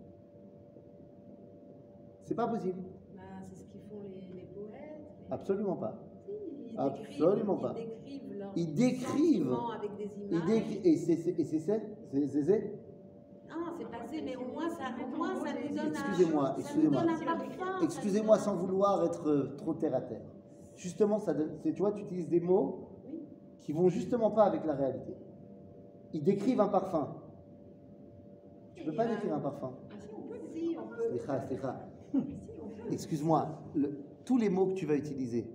C'est pas possible. Bah, c'est ce qu'ils font les poètes. Absolument pas. Si, ils Absolument décrivent, pas. Ils Ils décrivent décrivent. sentiments avec des Il images. décrit, et c'est Ah, c'est passé, mais au moins ça nous donne Excusez-moi, ça excusez-moi. nous donne un parfum. Excusez-moi sans vouloir être trop terre à terre. Justement, tu vois, tu utilises des mots Oui. qui vont justement pas avec la réalité. Ils décrivent un parfum. Tu peux pas décrire un parfum. Ah, si, on peut. Si, on peut. Slicha. Si, on peut. Excuse-moi, tous les mots que tu vas utiliser,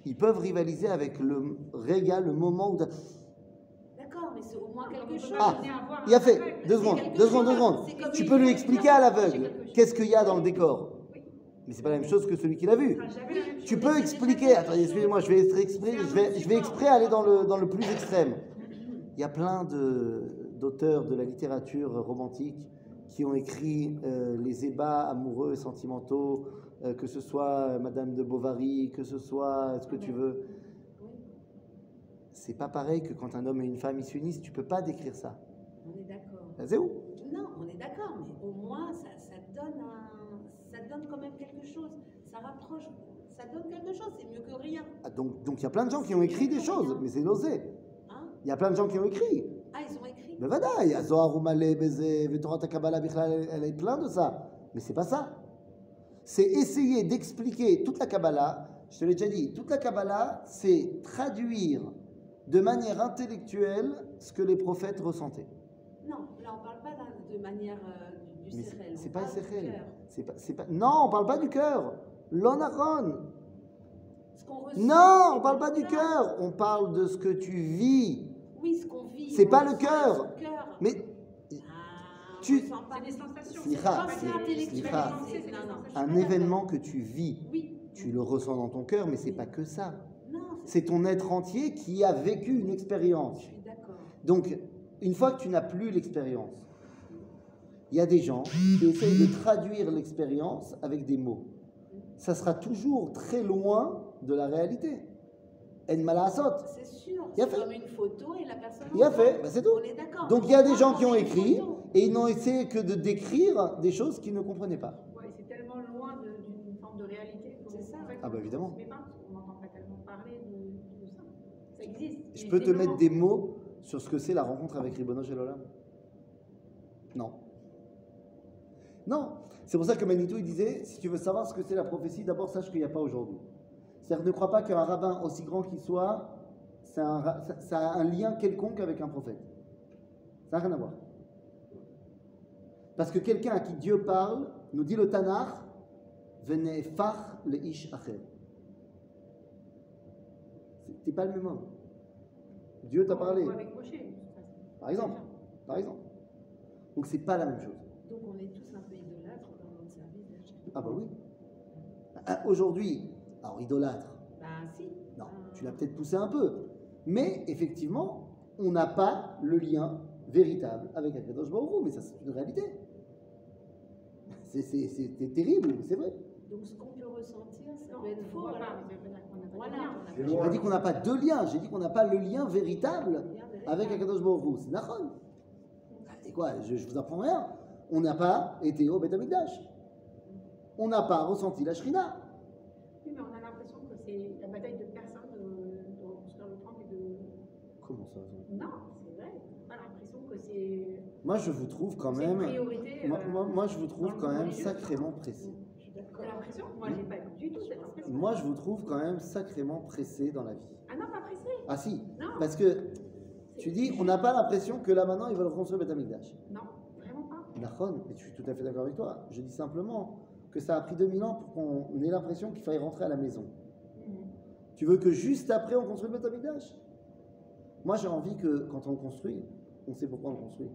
ils peuvent rivaliser avec le régal, le moment où D'accord, mais c'est au moins quelque chose. Ah, il a fait. C'est 2 secondes, quelque 2 secondes, 2 chose. secondes. C'est comme Tu une peux lui chose. expliquer à l'aveugle qu'est-ce qu'il y a dans le décor. Mais c'est pas la même chose que celui qui l'a vu. Ce sera jamais la même Tu chose. peux expliquer. Attendez, excusez-moi, je vais exprès aller dans le plus extrême. Il y a plein d'auteurs de la littérature romantique qui ont écrit les ébats amoureux et sentimentaux, que ce soit Madame de Bovary, que ce soit ce que tu veux. C'est pas pareil que quand un homme et une femme ils s'unissent, tu peux pas décrire ça. On est d'accord. C'est où? Non, on est d'accord, mais au moins ça donne quand même quelque chose. Ça rapproche, ça donne quelque chose, c'est mieux que rien. Ah, donc il y a plein de gens qui ont écrit des choses, mais c'est l'osé. Hein? Il y a plein de gens qui ont écrit. Ah, ils ont écrit. Mais voilà, il y a Zohar Umalé, Bézé, Vetorat Kabbalah, elle est plein de ça. Mais c'est pas ça. C'est essayer d'expliquer toute la Kabbalah. Je te l'ai déjà dit, toute la Kabbalah, c'est traduire de manière intellectuelle ce que les prophètes ressentaient. Non, là on parle pas de manière du Mais sérel. c'est on pas parle du Sechel. cœur. C'est pas. Non, on parle pas du cœur. L'onaron. Ce qu'on ressent, Non, c'est on parle pas comme du ça. cœur. On parle de ce que tu vis. Oui, ce qu'on vit. C'est on pas le ressent cœur. son cœur. Mais Ah, tu- on ressent pas. C'est des sensations. Slicha, Comme c'est- c'est intellectuel. Slicha. Non, c'est des Non, non. sensations. un événement que tu vis, Oui. tu le ressens dans ton cœur, mais c'est pas que ça. Non, C'est ton être entier qui a vécu une expérience. je suis d'accord. Donc, une fois que tu n'as plus l'expérience, il y a des gens qui essayent de traduire l'expérience avec des mots. Ça sera toujours très loin de la réalité. En malasot. C'est sûr. Il a C'est fait. comme une photo et la personne. Il a en fait, voit. bah c'est tout. On est d'accord. Donc il y a des gens qui ont C'est une écrit photo. et ils n'ont essayé que de décrire des choses qu'ils ne comprenaient pas. Ouais, c'est tellement loin d'une forme de réalité. C'est ça. En fait, Ah bah évidemment. on se met pas, parce qu'on n'entend pas tellement parler de ça. Ça existe. Je mais peux te c'est mettre loin. des mots sur ce que c'est la rencontre avec Ribono Shel Olam? Non. Non. C'est pour ça que Manitou il disait, si tu veux savoir ce que c'est la prophétie, d'abord sache qu'il n'y a pas aujourd'hui. C'est-à-dire ne crois pas qu'un rabbin, aussi grand qu'il soit, ça a un lien quelconque avec un prophète. Ça n'a rien à voir. Parce que quelqu'un à qui Dieu parle, nous dit le Tanakh, venez far le ish acher. T'es pas le même homme. Dieu t'a parlé. Ou avec Moshe, de toute façon. Par exemple. Par exemple. Donc c'est pas la même chose. Donc on est tous un peu idolâtres dans notre service d'Hachem. Ah bah oui. Aujourd'hui, alors idolâtre, Bah si. non, tu l'as peut-être poussé un peu. Mais effectivement, on n'a pas le lien véritable avec Akadosh Baruch Hu, mais ça c'est une réalité. C'est terrible, mais c'est vrai. Donc ce qu'on peut ressentir, ça Non, peut être on faux. voit pas, alors. mais ça veut dire qu'on a pas Voilà. de lien. on a C'est pas J'ai loin. pas dit qu'on n'a pas de lien, j'ai dit qu'on n'a pas le lien véritable de lien véritable. avec Akadosh Baruch Hu. C'est nachon. Et quoi, je vous apprends rien. On n'a pas été au Beth Amikdash. On n'a pas ressenti la Shrina. Oui, mais on a l'impression que c'est la bataille de personnes de reconstruire le temple et de. Comment ça? Non, c'est vrai. On a l'impression que c'est. Moi, je vous trouve quand c'est une même. priorité. Moi, je vous trouve dans le quand monde même religieux. sacrément pressé. Je suis d'accord. T'as l'impression? Moi, j'ai pas du tout cette impression. Moi, je vous trouve quand même sacrément pressé dans la vie. Ah non, pas pressé. Ah si, Non. parce que tu dis, on n'a pas l'impression que là maintenant, ils veulent reconstruire Beth Amikdash. Non, vraiment pas. Nachon, et je suis tout à fait d'accord avec toi. Je dis simplement que ça a pris 2000 ans pour qu'on ait l'impression qu'il fallait rentrer à la maison. Tu veux que juste après on construise le Beth Amikdash? Moi j'ai envie que quand on construit, on sait pourquoi on construit.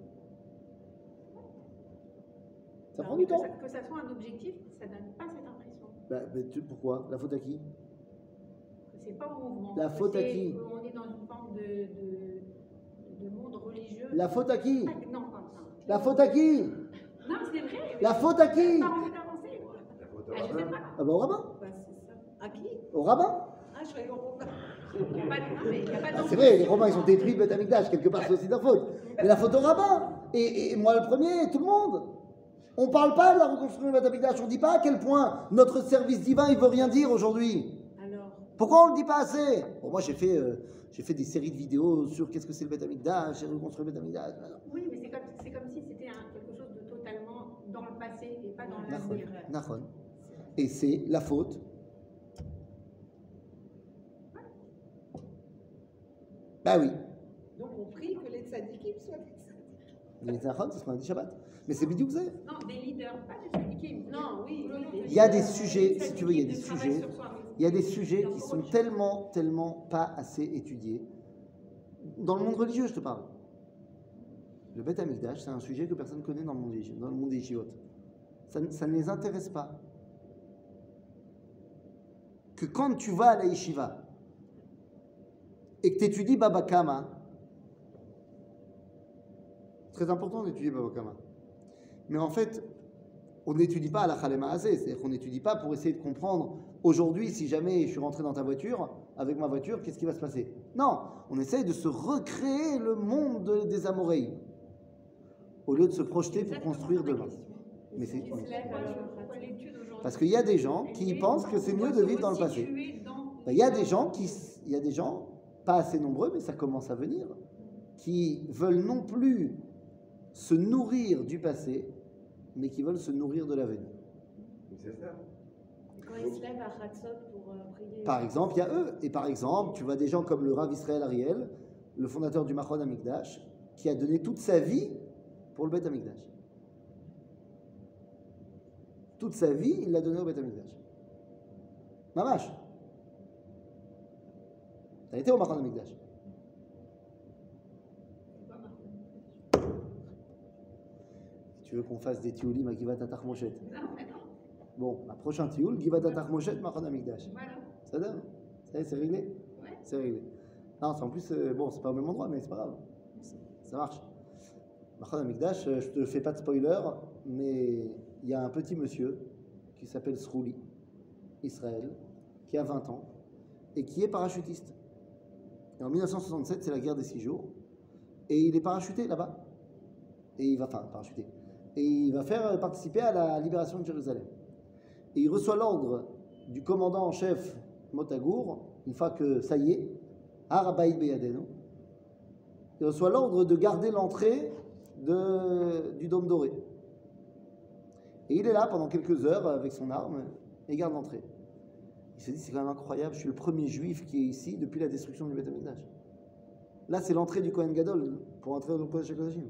Ça prend du temps. Que ça soit un objectif, ça donne pas cette impression. Pourquoi? La faute à qui? Que c'est pas au mouvement. La faute à qui? On est dans une forme de monde religieux. La faute à qui? Non, pas ça. La faute à qui? Non, c'est vrai. La faute à qui? Pas envie d'avancer. La faute Je sais pas. Ah bah au rabbin. Bah, c'est ça. À qui? Au rabbin. Ah, je croyais au Romain. Il n'y a pas de. Ah, c'est vrai, les Romains ils ont détruit le Beth Amikdash, quelque part c'est aussi leur faute. Mais la faute au rabbin. Et moi le premier, tout le monde. On ne parle pas de la reconstruction du Beth Amikdash, on ne dit pas à quel point notre service divin il veut rien dire aujourd'hui. Alors, Pourquoi on ne le dit pas assez? Bon, moi j'ai fait des séries de vidéos sur qu'est-ce que c'est le Beth Amikdash, j'ai reconstruit le Beth Amikdash. Oui, mais c'est comme si c'était quelque chose de totalement dans le passé et pas dans Nachon, l'avenir. Nachon. Et c'est la faute. Bah oui. donc on prie que les tzadikim soient des tzadikim. Les Nachon, c'est ce qu'on a dit Shabbat. Mais c'est bidou que c'est. Non, des leaders, pas des tzadikim. Non, oui, oui. Il y a des sujets, si tu veux, il y a des Tzadikim sujets. travaillent sur soi. Il y a des sujets qui sont tellement pas assez étudiés. Dans le monde religieux, je te parle. Le Beth Amikdash, c'est un sujet que personne ne connaît dans le monde des yeshivot. Ça ne les intéresse pas. Que quand tu vas à la yeshiva et que tu étudies Baba Kama, c'est très important d'étudier Baba Kama. Mais en fait, on n'étudie pas à la Chalema Azé, c'est-à-dire qu'on n'étudie pas pour essayer de comprendre aujourd'hui, si jamais je suis rentré dans ta voiture, avec ma voiture, qu'est-ce qui va se passer? Non, on essaye de se recréer le monde des Amoreïs, au lieu de se projeter pour construire demain. Mais c'est, Pourquoi l'étude aujourd'hui? parce qu'il y a des gens qui pensent que c'est mieux de vivre dans le passé. Il y a des gens pas assez nombreux, mais ça commence à venir, qui veulent non plus se nourrir du passé, mais qui veulent se nourrir de l'avenir. C'est ça. Quand ils se lèvent à Hatzot pour prier. Par exemple, il y a eux. Et par exemple, tu vois des gens comme le Rav Israël Ariel, le fondateur du Machon Amikdash, qui a donné toute sa vie pour le Beth Amikdash. Toute sa vie, il l'a donné au Beth Amikdash. Mamash. T'as été au Machon Amikdash. Tu veux qu'on fasse des tioulim à Givat Atachmoshet? Non, mais non. Bon, un prochain tioul, Givat Atachmoshet, Machon Amikdash. Voilà. Ça donne? Ça y est, c'est réglé? Ouais. C'est réglé. Non, c'est en plus, bon, c'est pas au même endroit, mais c'est pas grave. Ça marche. Machon Amikdash, je te fais pas de spoiler, mais il y a un petit monsieur qui s'appelle Srouli, Israël, qui a 20 ans, et qui est parachutiste. Et en 1967, c'est la guerre des 6 jours, et il est parachuté là-bas. Et il va, enfin, parachuté. Et il va faire participer à la libération de Jérusalem. Et il reçoit l'ordre du commandant en chef Motagour, une fois que ça y est, Arabaïd Beyadeno, il reçoit l'ordre de garder l'entrée du Dôme Doré. Et il est là pendant quelques heures avec son arme et garde l'entrée. Il se dit, c'est quand même incroyable, je suis le premier juif qui est ici depuis la destruction du Beth Amikdash. Là, c'est l'entrée du Kohen Gadol pour entrer dans le Kodesh HaKodashim.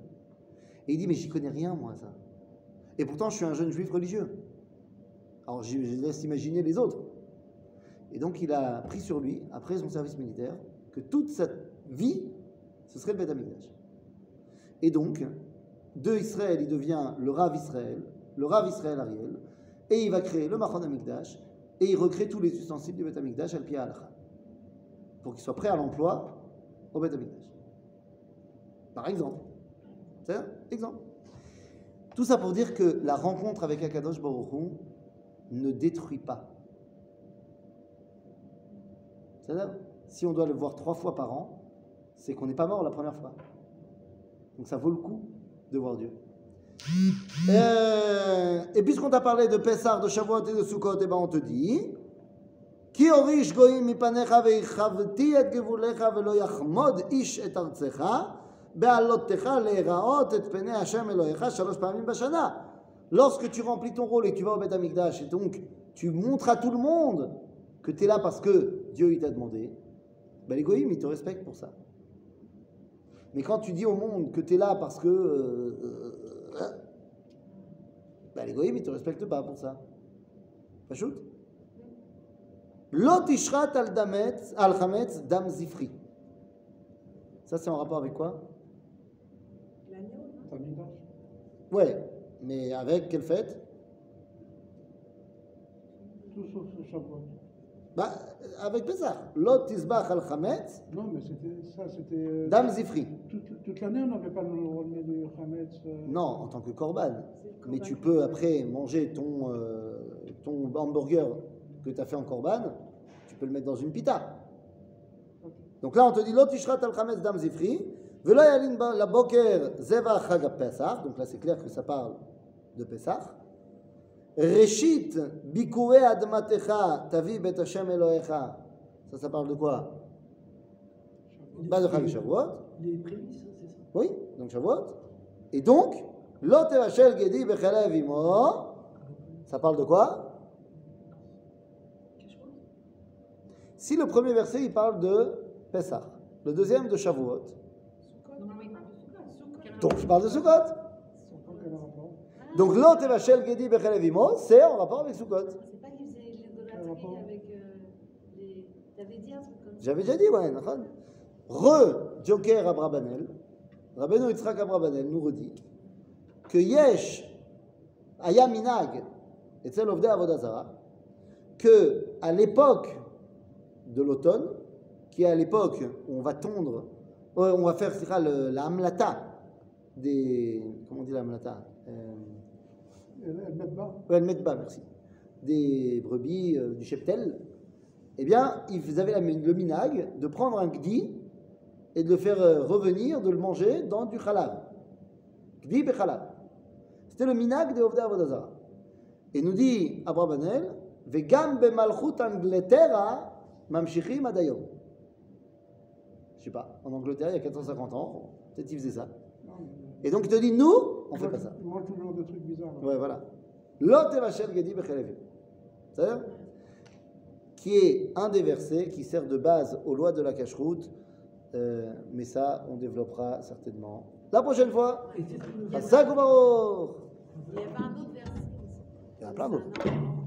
Et il dit, mais j'y connais rien, moi, ça. Et pourtant, je suis un jeune juif religieux. Alors, je laisse imaginer les autres. Et donc, il a pris sur lui, après son service militaire, que toute sa vie, ce serait le Beth Amikdash. Et donc, de Israël, il devient le Rav Israël Ariel, et il va créer le Machon Amikdash, et il recrée tous les ustensiles du Beth Amikdash al Pia Halacha, pour qu'il soit prêt à l'emploi au Beth Amikdash. Par exemple. C'est un exemple. Tout ça pour dire que la rencontre avec Akadosh Baruch Hu ne détruit pas. C'est-à-dire, si on doit le voir 3 fois par an, c'est qu'on n'est pas mort la première fois. Donc ça vaut le coup de voir Dieu. Et puisqu'on t'a parlé de Pessah, de Shavuot et de Sukkot, et ben on te dit Ki orish goyim mipanecha veichavti et gevulecha velo yachmod ish et artzecha be'alottecha le'eraot et penei Hashem Elohecha 3 pamim bashana. Lorsque tu remplis ton rôle et tu vas au Beth Amikdash et donc tu montres à tout le monde que tu es là parce que Dieu il t'a demandé, ben les goyim ils te respectent pour ça. Mais quand tu dis au monde que tu es là parce que Ben, les goïms, ils ne te respectent pas pour ça. Pachout. Lo tishrat al chametz dam zifri. Ça, c'est en rapport avec quoi? Tamidah. Ouais, mais avec quelle fête? Tout sauf ce Shavuot. Bah, avec Pessah. Lo tisbach al chametz Non, mais c'était. dam zifri. Toute l'année, on n'avait pas le droit de mettre du Hametz. Non, en tant que korban. Mais tu peux après manger ton hamburger que tu as fait en korban, tu peux le mettre dans une pita. Donc là, on te dit Lo tishrat al chametz dam zifri, velo yalin la boker zeva chag Pesach. Donc là, c'est clair que ça parle de Pesach. Reshit bikure admatecha tavi bet Hashem Elohecha. Ça parle de quoi? Bah, de Chag Shavuot. Les prémices, c'est ça. Oui, donc Shavuot. Et donc, Lo tevashel gedi bechalev imo. Ça parle de quoi? Si le premier verset, il parle de Pesach, le deuxième de Shavuot, Normalement, il parle de Sukkot. donc il parle de Sukkot. Quel rapport? Donc, Lo tevashel gedi bechalev imo, c'est en rapport avec Sukkot. C'est pas qu'ils faisaient l'idolâtrie avec les. T'avais dit un truc comme ça. J'avais déjà dit, ouais, d'accord. Joker Abrabanel, Rabbeinu Yitzhak Abrabanel nous redit que Yesh Aya Minag Etzel Ovdei Avodah Zara, que à l'époque de l'automne, qui est à l'époque où on va tondre, on va faire la hamlata des. Comment on dit la hamlata? Elle met bas. Ouais, le metba, merci. Des brebis du cheptel. Eh bien, ils avaient le minag de prendre un gdi et de le faire revenir, de le manger dans du chalav. Gdi bechalav. C'était le minag de Ovdei Avodah Zara. Et nous dit Abrabanel, Vegam bemalchut Angleterra mamshichim adayom. Je sais pas, en Angleterre, il y a 450 ans, peut-être qu'ils faisaient ça. Et donc il te dit, nous, on fait pas ça. Ils mangent toujours des trucs bizarres. Ouais, voilà. Lo tevashel gedi bechalev. C'est-à-dire qui est un des versets qui sert de base aux lois de la cacheroute, mais ça, on développera certainement la prochaine fois. Et c'est ce que nous Chazak u'baruch. Il y avait un autre verset. Il y en a plein d'autres. Non,